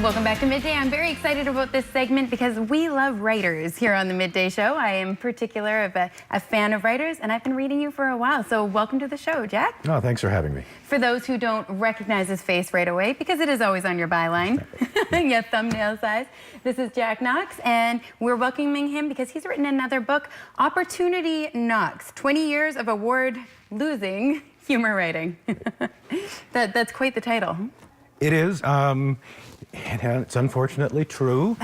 Welcome back to Midday. I'm very excited about this segment because we love writers here on the Midday Show. I am particular of a fan of writers, and I've been reading you for a while. So welcome to the show, Jack. Oh, thanks for having me. For those who don't recognize his face right away, because it is always on your byline, yeah, thumbnail size, this is Jack Knox, and we're welcoming him because he's written another book, Opportunity Knox, 20 Years of Award-Losing Humor Writing. That's quite the title. It is. It's unfortunately true.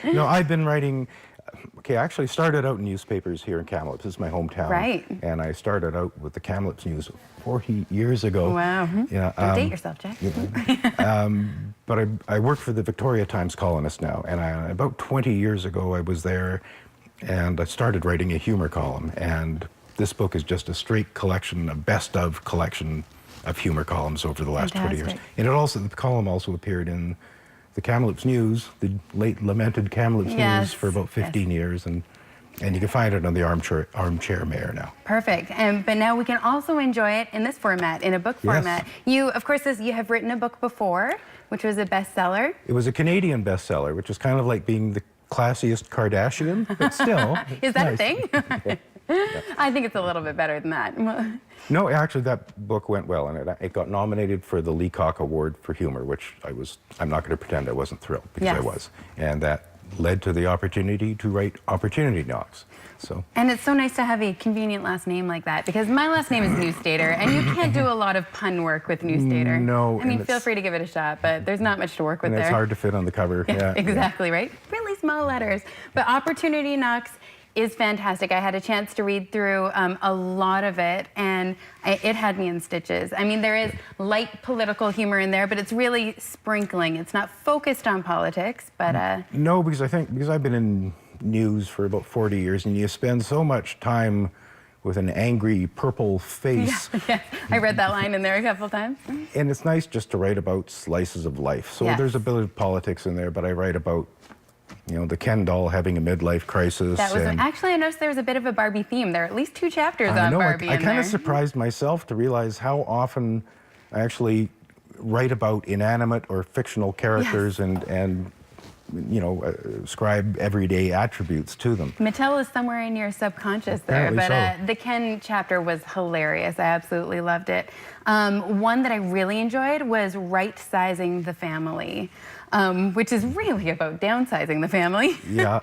No, I've been writing. Okay, I actually started out in newspapers here in Kamloops. This is my hometown. Right. And I started out with the Kamloops News 40 years ago. Wow. Yeah. Don't date yourself, Jack. But I work for the Victoria Times Colonist now, and about 20 years ago I was there, and I started writing a humor column. And this book is just a straight collection, a best of collection of humor columns over the last 20 years. And the column also appeared in the Kamloops News, the late lamented Kamloops News, for about 15 years, and you can find it on the Armchair Mayor now. Perfect. But now we can also enjoy it in this format, in a book format. You, of course, you have written a book before, which was a bestseller. It was a Canadian bestseller, which is kind of like being the classiest Kardashian, but still. Is that a nice. thing? Yeah. I think it's a little bit better than that. No, actually, that book went well, and it got nominated for the Leacock Award for Humor, which I'm not going to pretend I wasn't thrilled, because I was. And that led to the opportunity to write Opportunity Knox. So. And it's so nice to have a convenient last name like that, because my last name is Neustaeter, and you can't do a lot of pun work with Neustaeter. No. I mean, feel free to give it a shot, but there's not much to work with there. It's hard to fit on the cover. Yeah, exactly, right? Really small letters. But Opportunity Knox is fantastic. I had a chance to read through a lot of it, and it had me in stitches. I mean, there is light political humor in there, but it's really sprinkling. It's not focused on politics, but... No, because I've been in news for about 40 years, and you spend so much time with an angry purple face. Yeah, I read that line in there a couple times. And it's nice just to write about slices of life. So there's a bit of politics in there, but I write about, you know, the Ken doll having a midlife crisis. That was actually, I noticed there was a bit of a Barbie theme. There are at least 2 chapters on Barbie. I kind of surprised myself to realize how often I actually write about inanimate or fictional characters and you know, ascribe everyday attributes to them. Mattel is somewhere in your subconscious there, but the Ken chapter was hilarious. I absolutely loved it. One that I really enjoyed was right-sizing the family, which is really about downsizing the family. Yeah.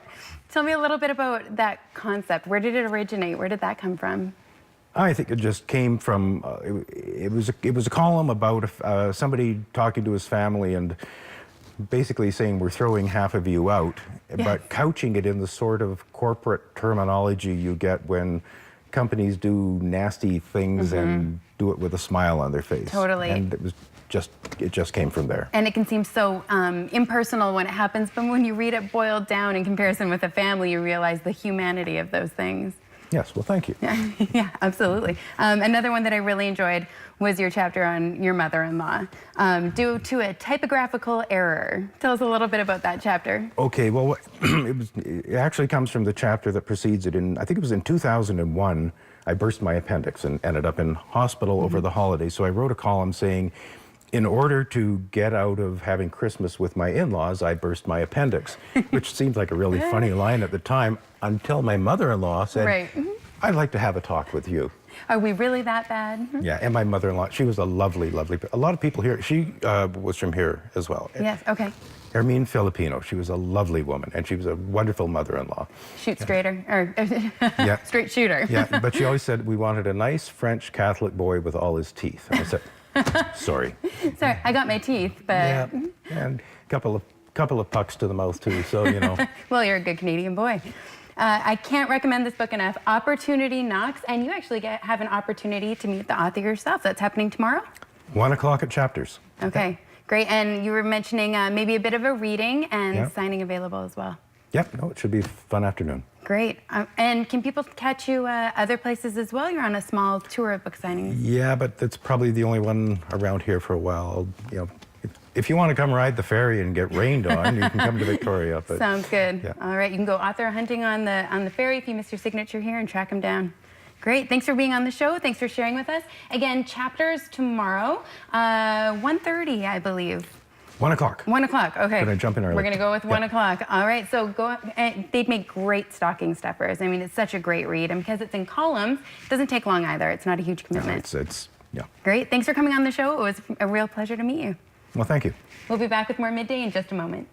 Tell me a little bit about that concept. Where did it originate? Where did that come from? I think it just came from, it was a column about somebody talking to his family and basically saying we're throwing half of you out, but couching it in the sort of corporate terminology you get when companies do nasty things and do it with a smile on their face. Totally. And it just came from there. And it can seem so impersonal when it happens, but when you read it boiled down in comparison with a family, you realize the humanity of those things. Yes, well, thank you. Yeah, absolutely. Another one that I really enjoyed was your chapter on your mother-in-law, due to a typographical error. Tell us a little bit about that chapter. Okay, well, it actually comes from the chapter that precedes it. I think it was in 2001, I burst my appendix and ended up in hospital over the holidays. So I wrote a column saying, in order to get out of having Christmas with my in-laws, I burst my appendix, which seemed like a really funny line at the time, until my mother-in-law said, I'd like to have a talk with you. Are we really that bad? Yeah, and my mother-in-law, she was a lovely, a lot of people here, she was from here as well. Yes, okay. Hermine Filipino, she was a lovely woman, and she was a wonderful mother-in-law. Straighter, or straight shooter. Yeah, but she always said we wanted a nice French Catholic boy with all his teeth. And I said, sorry. Sorry, I got my teeth, but... Yeah, and a couple of pucks to the mouth, too, so, you know. Well, you're a good Canadian boy. I can't recommend this book enough, Opportunity Knox, and you actually have an opportunity to meet the author yourself. That's happening tomorrow? 1 o'clock at Chapters. Okay, great. And you were mentioning maybe a bit of a reading and signing available as well. Yep, no, it should be a fun afternoon. Great. And can people catch you other places as well? You're on a small tour of book signings. Yeah, but that's probably the only one around here for a while. You know, if you want to come ride the ferry and get rained on, you can come to Victoria. But, sounds good. Yeah. All right, you can go author hunting on the ferry if you miss your signature here and track him down. Great. Thanks for being on the show. Thanks for sharing with us. Again, Chapters tomorrow, 1:30, I believe. 1 o'clock. 1 o'clock, okay. Can I jump in early? We're gonna go with 1 o'clock. All right, so go, and they'd make great stocking stuffers. I mean, it's such a great read, and because it's in columns, it doesn't take long either. It's not a huge commitment. No, yeah. Great, thanks for coming on the show. It was a real pleasure to meet you. Well, thank you. We'll be back with more Midday in just a moment.